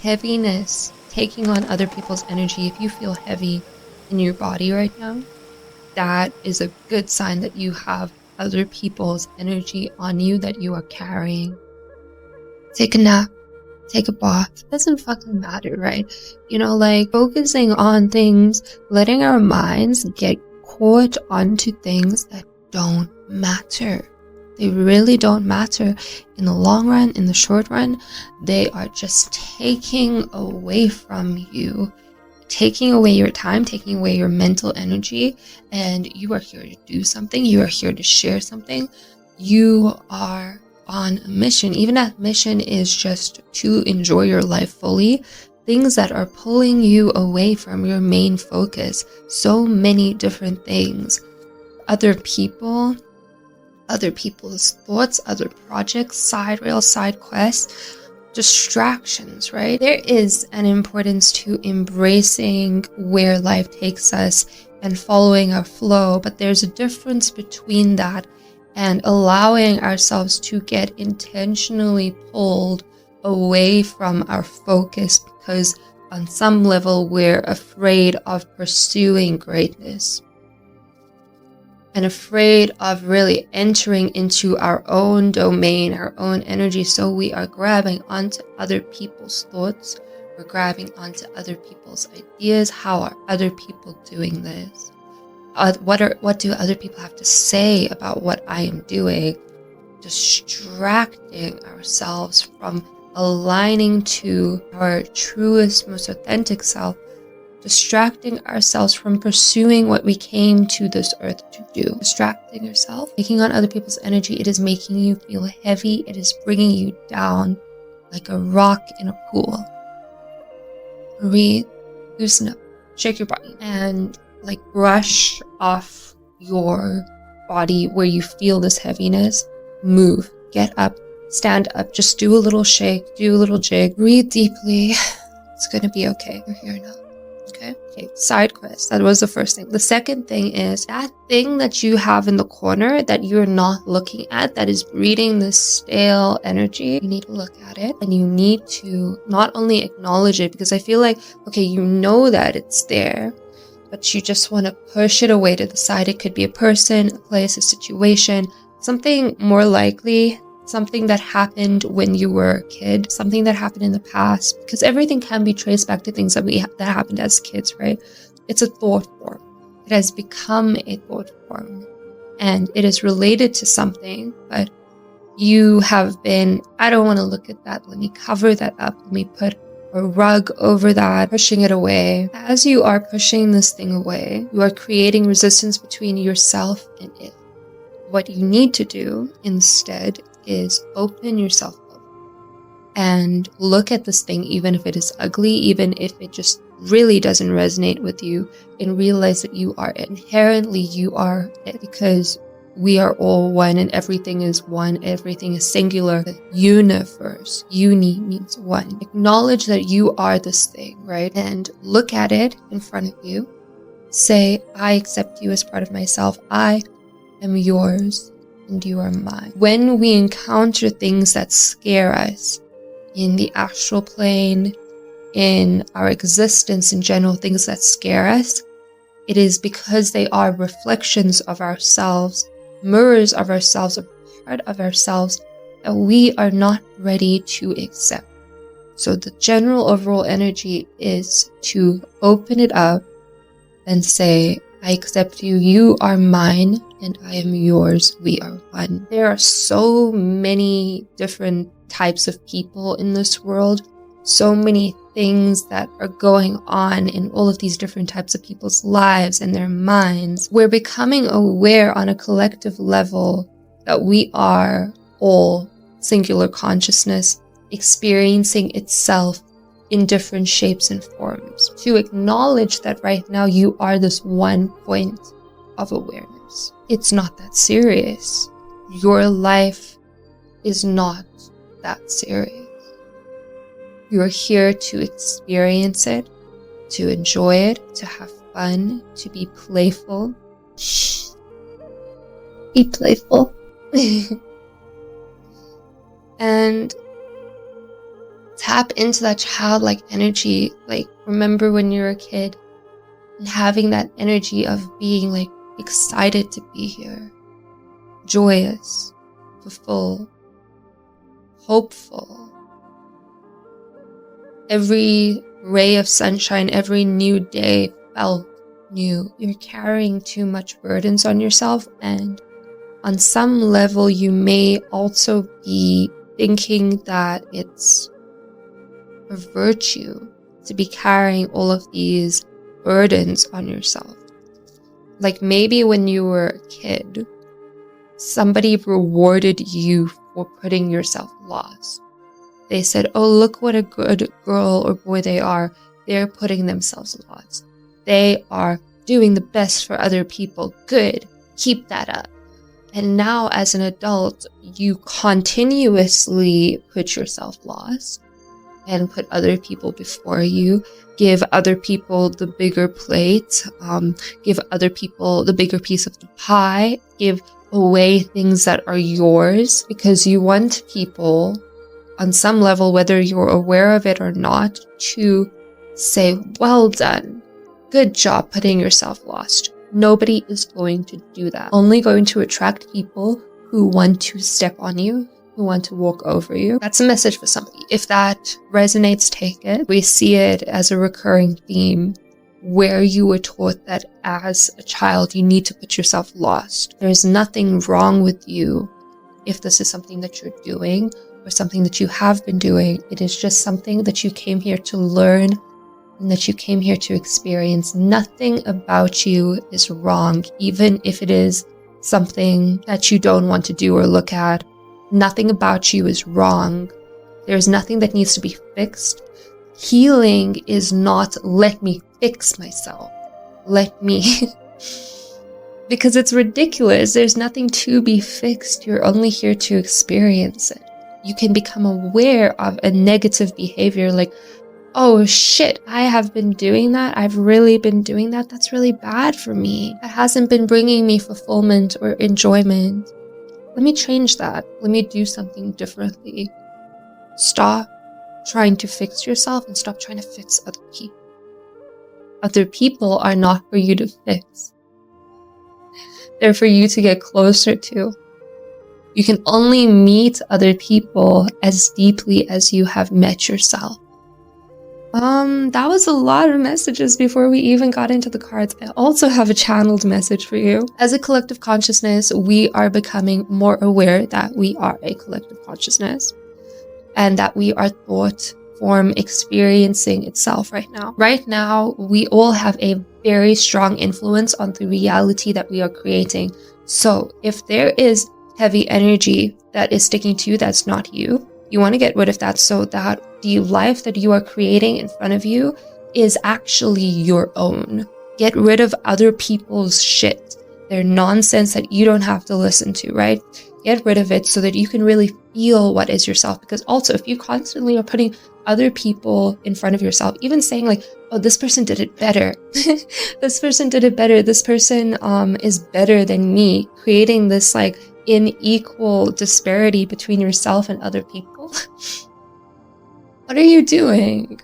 heaviness, taking on other people's energy, if you feel heavy in your body right now, that is a good sign that you have other people's energy on you that you are carrying. Take a nap, take a bath. It doesn't fucking matter, right? You know, like focusing on things, letting our minds get caught onto things that don't matter. They really don't matter in the long run, in the short run. They are just taking away from you, taking away your time, taking away your mental energy. And you are here to do something. You are here to share something. You are on a mission. Even that mission is just to enjoy your life fully. Things that are pulling you away from your main focus. So many different things. Other people, other people's thoughts, other projects, side rails, side quests, distractions, right? There is an importance to embracing where life takes us and following our flow, but there's a difference between that and allowing ourselves to get intentionally pulled away from our focus because on some level we're afraid of pursuing greatness and afraid of really entering into our own domain, our own energy. So we are grabbing onto other people's thoughts. We're grabbing onto other people's ideas. How are other people doing this? What do other people have to say about what I am doing? Distracting ourselves from aligning to our truest, most authentic self. Distracting ourselves from pursuing what we came to this earth to do. Distracting yourself, taking on other people's energy, it is making you feel heavy. It is bringing you down like a rock in a pool. Breathe, loosen up, shake your body, and like brush off your body where you feel this heaviness. Move, get up, stand up, just do a little shake, do a little jig, breathe deeply. It's gonna be okay. You're here now. Okay, side quest. That was the first thing. The second thing is that thing that you have in the corner that you're not looking at, that is breeding this stale energy. You need to look at it and you need to not only acknowledge it, because I feel like, okay, you know that it's there, but you just want to push it away to the side. It could be a person, a place, a situation, something more likely, something that happened when you were a kid, something that happened in the past, because everything can be traced back to things that that happened as kids, right? It's a thought form. It has become a thought form, and it is related to something, but you have been, I don't want to look at that. Let me cover that up. Let me put a rug over that, pushing it away. As you are pushing this thing away, you are creating resistance between yourself and it. What you need to do instead is open yourself up and look at this thing, even if it is ugly, even if it just really doesn't resonate with you, and realize that you are inherently, you are it, because we are all one and everything is one, everything is singular. The universe, uni means one. Acknowledge that you are this thing, right? And look at it in front of you. Say, I accept you as part of myself. I am yours and you are mine. When we encounter things that scare us in the astral plane, in our existence in general, things that scare us, it is because they are reflections of ourselves, mirrors of ourselves, a part of ourselves that we are not ready to accept. So the general overall energy is to open it up and say, I accept you, you are mine, and I am yours, we are one. There are so many different types of people in this world, so many things that are going on in all of these different types of people's lives and their minds. We're becoming aware on a collective level that we are all singular consciousness experiencing itself in different shapes and forms. To acknowledge that right now you are this one point of awareness. It's not that serious. Your life is not that serious. You're here to experience it, to enjoy it, to have fun, to be playful. Be playful. And Tap into that childlike energy. Like, remember when you were a kid and having that energy of being like excited to be here, joyous, fulfilled, hopeful. Every ray of sunshine, every new day felt new. You're carrying too much burdens on yourself, and on some level you may also be thinking that it's a virtue to be carrying all of these burdens on yourself. Like, maybe when you were a kid, somebody rewarded you for putting yourself last. They said, oh, look what a good girl or boy they are. They're putting themselves last. They are doing the best for other people. Good. Keep that up. And now as an adult, you continuously put yourself last and put other people before you. Give other people the bigger plate. Give other people the bigger piece of the pie. Give away things that are yours because you want people on some level, whether you're aware of it or not, to say, well done. Good job putting yourself last. Nobody is going to do that. Only going to attract people who want to step on you, who want to walk over you. That's a message for somebody. If that resonates, take it. We see it as a recurring theme where you were taught that as a child, you need to put yourself last. There's nothing wrong with you if this is something that you're doing or something that you have been doing. It is just something that you came here to learn and that you came here to experience. Nothing about you is wrong, even if it is something that you don't want to do or look at. Nothing about you is wrong. There's nothing that needs to be fixed. Healing is not, let me fix myself. Let me... because it's ridiculous. There's nothing to be fixed. You're only here to experience it. You can become aware of a negative behavior like, oh shit, I have been doing that. I've really been doing that. That's really bad for me. That hasn't been bringing me fulfillment or enjoyment. Let me change that. Let me do something differently. Stop trying to fix yourself and stop trying to fix other people. Other people are not for you to fix. They're for you to get closer to. You can only meet other people as deeply as you have met yourself. That was a lot of messages before we even got into the cards. I also have a channeled message for you. As a collective consciousness, we are becoming more aware that we are a collective consciousness and that we are thought form experiencing itself right now. Right now, we all have a very strong influence on the reality that we are creating. So if there is heavy energy that is sticking to you that's not you, you want to get rid of that so that the life that you are creating in front of you is actually your own. Get rid of other people's shit, their nonsense that you don't have to listen to, right? Get rid of it so that you can really feel what is yourself. Because also, if you constantly are putting other people in front of yourself, even saying like, oh, this person did it better. This person did it better. This person is better than me. Creating this like unequal disparity between yourself and other people. What are you doing?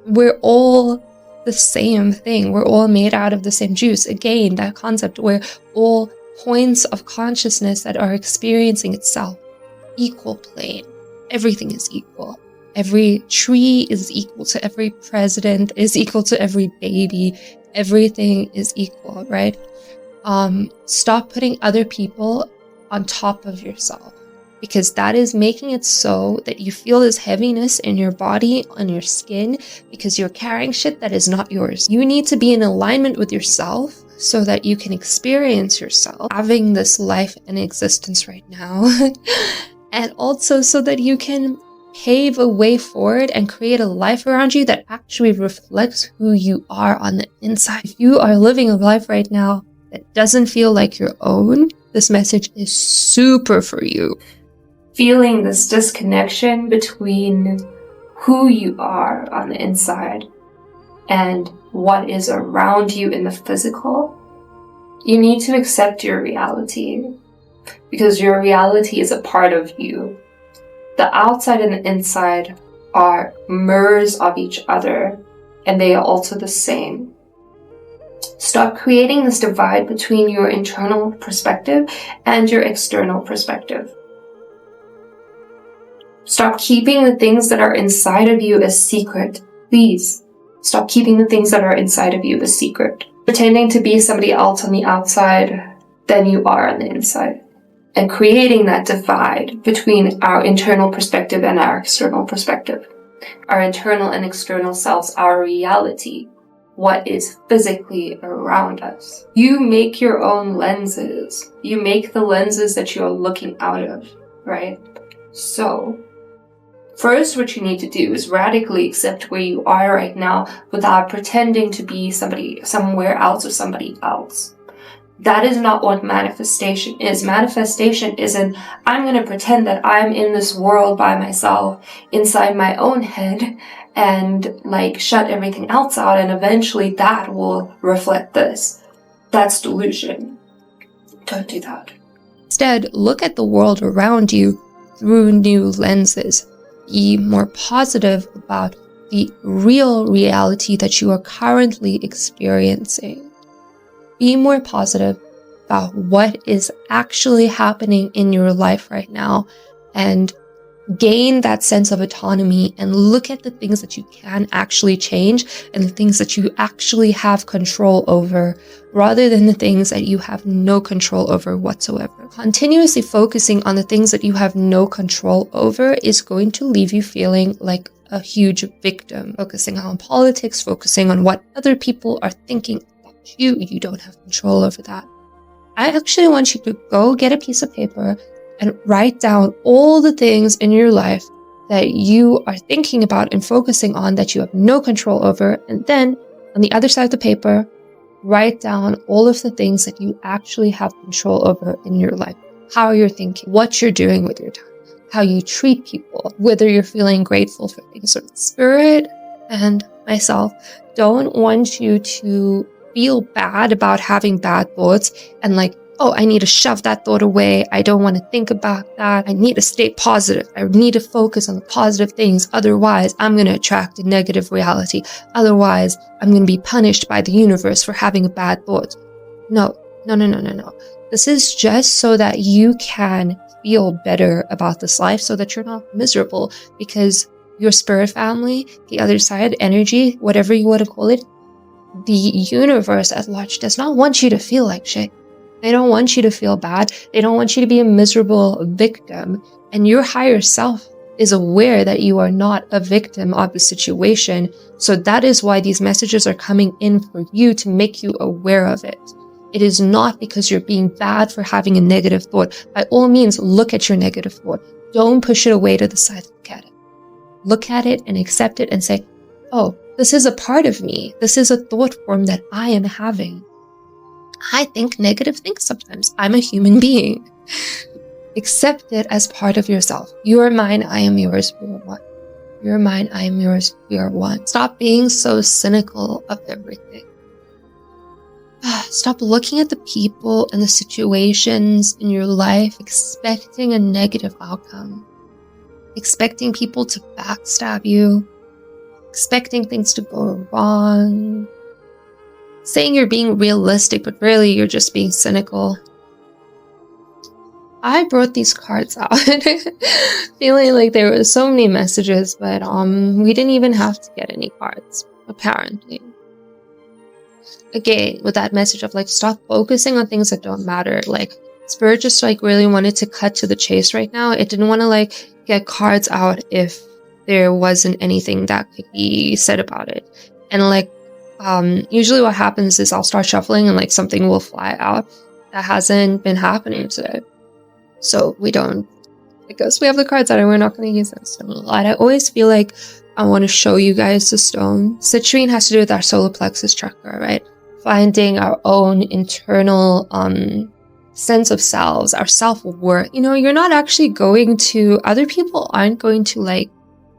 We're all the same thing. We're all made out of the same juice. Again, that concept where all points of consciousness that are experiencing itself, equal plane. Everything is equal. Every tree is equal to every president, is equal to every baby. Everything is equal, right? Stop putting other people on top of yourself, because that is making it so that you feel this heaviness in your body, on your skin, because you're carrying shit that is not yours. You need to be in alignment with yourself so that you can experience yourself having this life and existence right now. And also so that you can pave a way forward and create a life around you that actually reflects who you are on the inside. If you are living a life right now that doesn't feel like your own, this message is super for you. Feeling this disconnection between who you are on the inside and what is around you in the physical, you need to accept your reality, because your reality is a part of you. The outside and the inside are mirrors of each other, and they are also the same. Stop creating this divide between your internal perspective and your external perspective. Stop keeping the things that are inside of you as secret. Please, stop keeping the things that are inside of you as secret. Pretending to be somebody else on the outside than you are on the inside. And creating that divide between our internal perspective and our external perspective. Our internal and external selves, our reality. What is physically around us. You make your own lenses. You make the lenses that you're looking out of, right? So, first what you need to do is radically accept where you are right now without pretending to be somewhere else or somebody else. That is not what manifestation is. Manifestation isn't, I'm going to pretend that I'm in this world by myself inside my own head and like shut everything else out, and eventually that will reflect this. That's delusion. Don't do that. Instead, look at the world around you through new lenses. Be more positive about the real reality that you are currently experiencing. Be more positive about what is actually happening in your life right now, and gain that sense of autonomy and look at the things that you can actually change and the things that you actually have control over, rather than the things that you have no control over whatsoever. Continuously focusing on the things that you have no control over is going to leave you feeling like a huge victim. Focusing on politics, focusing on what other people are thinking about you don't have control over that. I actually want you to go get a piece of paper and write down all the things in your life that you are thinking about and focusing on that you have no control over. And then on the other side of the paper, write down all of the things that you actually have control over in your life. How you're thinking, what you're doing with your time, how you treat people, whether you're feeling grateful for things. Spirit and myself don't want you to feel bad about having bad thoughts and like, oh, I need to shove that thought away. I don't want to think about that. I need to stay positive. I need to focus on the positive things. Otherwise, I'm going to attract a negative reality. Otherwise, I'm going to be punished by the universe for having a bad thought. No. This is just so that you can feel better about this life, so that you're not miserable, because your spirit family, the other side, energy, whatever you want to call it, the universe at large does not want you to feel like shit. They don't want you to feel bad. They don't want you to be a miserable victim. And your higher self is aware that you are not a victim of the situation. So that is why these messages are coming in for you, to make you aware of it. It is not because you're being bad for having a negative thought. By all means, look at your negative thought. Don't push it away to the side. Look at it. Look at it and accept it and say, oh, this is a part of me. This is a thought form that I am having. I think negative things sometimes. I'm a human being. Accept it as part of yourself. You are mine, I am yours, we are one. You are mine, I am yours, we are one. Stop being so cynical of everything. Stop looking at the people and the situations in your life expecting a negative outcome. Expecting people to backstab you. Expecting things to go wrong. Saying you're being realistic, but really you're just being cynical. I brought these cards out feeling like there were so many messages, but we didn't even have to get any cards, apparently. Again, with that message of like, stop focusing on things that don't matter. Like, Spirit just like really wanted to cut to the chase right now. It didn't want to like get cards out if there wasn't anything that could be said about it. And like, usually what happens is I'll start shuffling and like something will fly out. That hasn't been happening today. So we don't, because we have the cards out and we're not going to use that stone a lot. I always feel like I want to show you guys the stone. Citrine has to do with our solar plexus chakra, right? Finding our own internal sense of selves, our self-worth. You know, you're not actually going to, other people aren't going to like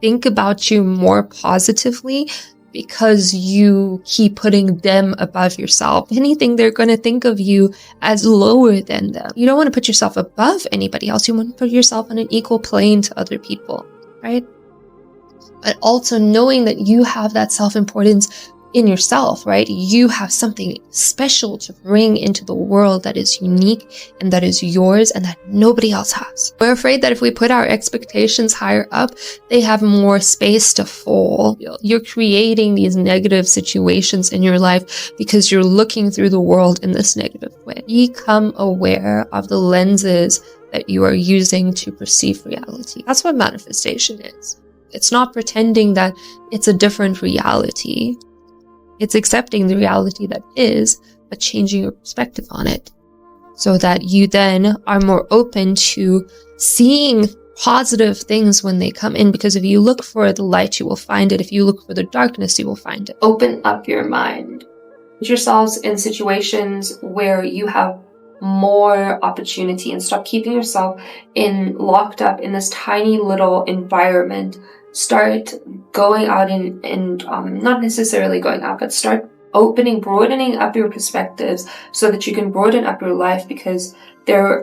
think about you more positively because you keep putting them above yourself. If anything, they're going to think of you as lower than them. You don't want to put yourself above anybody else. You want to put yourself on an equal plane to other people, right? but also knowing that you have that self-importance in yourself, right? You have something special to bring into the world that is unique and that is yours and that nobody else has. We're afraid that if we put our expectations higher up, they have more space to fall. You're creating these negative situations in your life because you're looking through the world in this negative way. Become aware of the lenses that you are using to perceive reality. That's what manifestation is. It's not pretending that it's a different reality. It's accepting the reality that is, but changing your perspective on it so that you then are more open to seeing positive things when they come in. Because if you look for the light, you will find it. If you look for the darkness, you will find it. Open up your mind. Put yourselves in situations where you have more opportunity and stop keeping yourself locked up in this tiny little environment. Start going out and not necessarily going out, but start broadening up your perspectives so that you can broaden up your life, because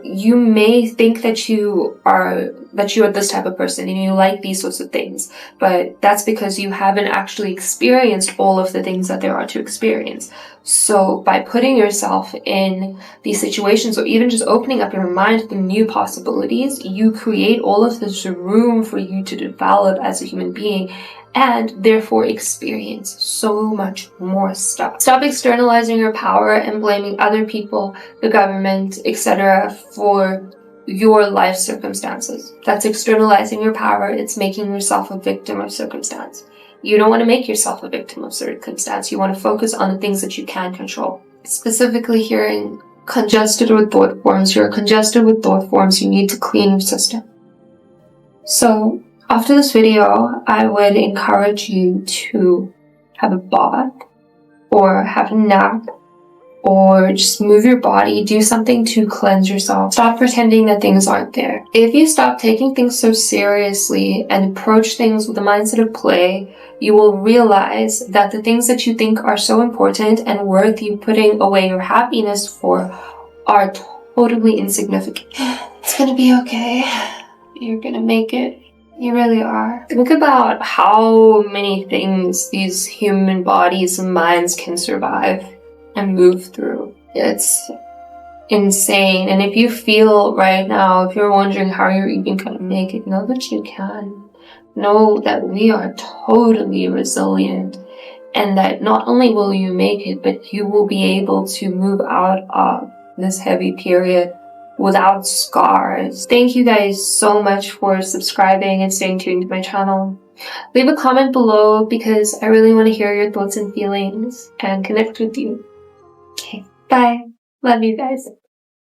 you may think that you are this type of person and you like these sorts of things, but that's because you haven't actually experienced all of the things that there are to experience. So by putting yourself in these situations, or even just opening up your mind to new possibilities, you create all of this room for you to develop as a human being and therefore experience so much more stuff. Stop externalizing your power and blaming other people, the government, etc. for your life circumstances. That's externalizing your power. It's making yourself a victim of circumstance. You don't want to make yourself a victim of circumstance. You want to focus on the things that you can control. Specifically hearing congested with thought forms. You're congested with thought forms. You need to clean your system. So after this video, I would encourage you to have a bath or have a nap or just move your body, do something to cleanse yourself. Stop pretending that things aren't there. If you stop taking things so seriously and approach things with a mindset of play, you will realize that the things that you think are so important and worth you putting away your happiness for are totally insignificant. It's gonna be okay. You're gonna make it. You really are. Think about how many things these human bodies and minds can survive and move through. It's insane. And if you feel right now, if you're wondering how you're even gonna make it, know that you can. Know that we are totally resilient, and that not only will you make it, but you will be able to move out of this heavy period without scars. Thank you guys so much for subscribing and staying tuned to my channel. Leave a comment below because I really want to hear your thoughts and feelings and connect with you. Okay, bye. Love you guys.